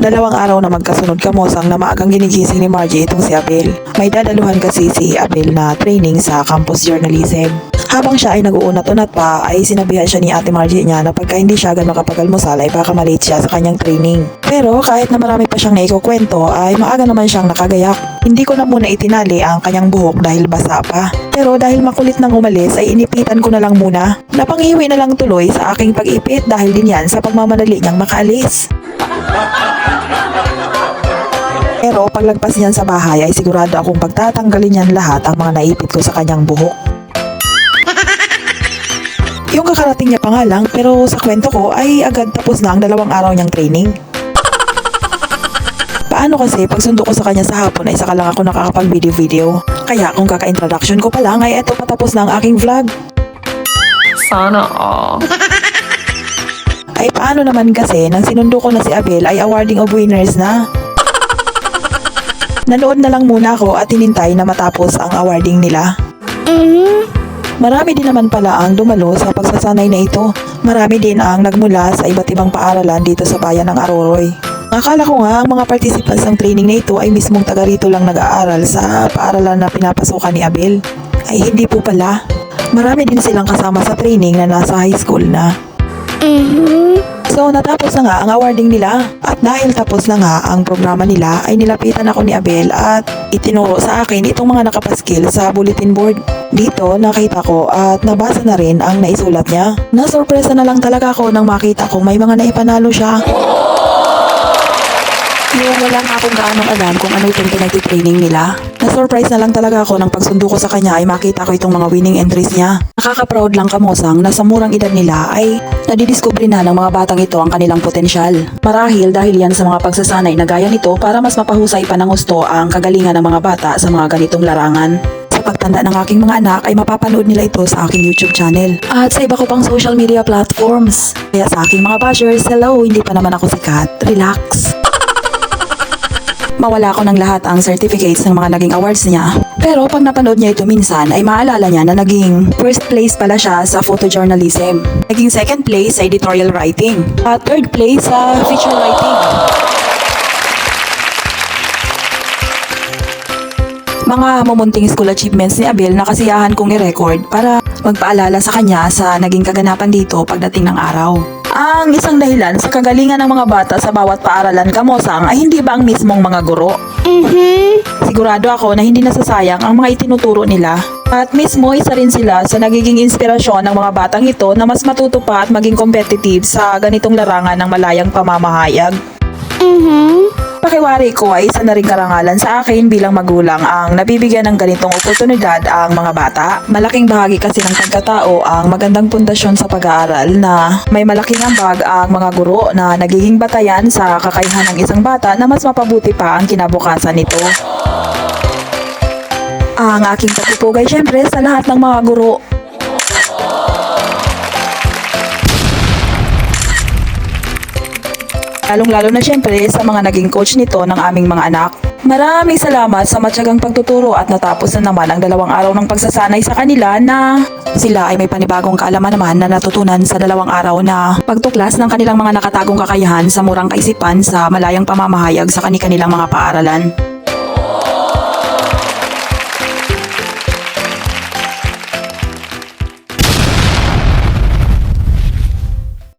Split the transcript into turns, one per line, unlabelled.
Dalawang araw na magkasunod kamosang na maagang ginigising ni Margie itong si Abel. May dadaluhan kasi si Abel na training sa campus journalism. Habang siya ay nag-uunat-unat pa ay sinabihan siya ni Ate Margie niya na pagka hindi siya agad makapag-almusal ay baka malate siya sa kanyang training. Pero kahit na marami pa siyang naikukwento ay maaga naman siyang nakagayak. Hindi ko na muna itinali ang kanyang buhok dahil basa pa. Pero dahil makulit nang umalis ay inipitan ko na lang muna. Napanghiwi na lang tuloy sa aking pag-ipit dahil din yan sa pagmamadali niyang makaalis. Pero paglagpas niyan sa bahay ay sigurado akong pagtatanggalin niyan lahat ang mga naipit ko sa kanyang buhok. Yung kakarating niya pa nga lang pero sa kwento ko ay agad tapos na ang 2 araw niyang training. Paano kasi pag sundo ko sa kanya sa hapon ay saka lang ako nakakapag-video. Kaya kung kaka-introduction ko pa lang ay eto patapos na ang aking vlog.
Sana all.
Ay paano naman kasi nang sinundo ko na si Abel ay awarding of winners na. Nanood na lang muna ako at hinintay na matapos ang awarding nila. Marami din naman pala ang dumalo sa pagsasanay na ito. Marami din ang nagmula sa iba't ibang paaralan dito sa bayan ng Aroroy. Akala ko nga ang mga participants ng training na ito ay mismong taga rito lang nag-aaral sa paaralan na pinapasukan ni Abel. Ay hindi po pala. Marami din silang kasama sa training na nasa high school na. So natapos na nga ang awarding nila at dahil tapos na nga ang programa nila ay nilapitan ako ni Abel at itinuro sa akin itong mga nakapaskil sa bulletin board. Dito nakita ko at nabasa na rin ang naisulat niya. Nasurpresa na lang talaga ako nang makita kong may mga naipanalo siya. Yung wala nga akong gaanong alam kung ano itong pinag-training nila. Na-surprise na lang talaga ako nang pagsundo ko sa kanya ay makita ko itong mga winning entries niya. Nakaka-proud lang kamosang na sa murang edad nila ay nadidiskubre na ng mga batang ito ang kanilang potensyal. Marahil dahil yan sa mga pagsasanay na gaya nito para mas mapahusay pa ng gusto ang kagalingan ng mga bata sa mga ganitong larangan. Sa pagtanda ng aking mga anak ay mapapanood nila ito sa aking YouTube channel at sa iba ko pang social media platforms. Kaya sa aking mga bashers, hello, hindi pa naman ako sikat. Relax. Mawala ko ng lahat ang certificates ng mga naging awards niya. Pero pag napanood niya ito minsan ay maalala niya na naging first place pala siya sa photojournalism. Naging second place sa editorial writing. At third place sa feature writing. Mga mumunting school achievements ni Abel na kasiyahan kong i-record para magpaalala sa kanya sa naging kaganapan dito pagdating ng araw. Ang isang dahilan sa kagalingan ng mga bata sa bawat paaralan kamosang ay hindi ba ang mismong mga guro? Sigurado ako na hindi nasasayang ang mga itinuturo nila. At mismo isa rin sila sa nagiging inspirasyon ng mga batang ito na mas matuto pa at maging competitive sa ganitong larangan ng malayang pamamahayag. Pakiwari ko ay isa na ring karangalan sa akin bilang magulang ang nabibigyan ng ganitong oportunidad ang mga bata. Malaking bahagi kasi ng pagkatao ang magandang pundasyon sa pag-aaral na may malaking ambag ang mga guro na nagiging batayan sa kakayahan ng isang bata na mas mapabuti pa ang kinabukasan nito. Ang aking pagpupugay syempre sa lahat ng mga guro. Lalong-lalo na syempre sa mga naging coach nito ng aming mga anak. Maraming salamat sa matyagang pagtuturo at natapos na naman ang 2 araw ng pagsasanay sa kanila na sila ay may panibagong kaalaman naman na natutunan sa 2 araw na pagtuklas ng kanilang mga nakatagong kakayahan sa murang kaisipan sa malayang pamamahayag sa kanilang mga paaralan.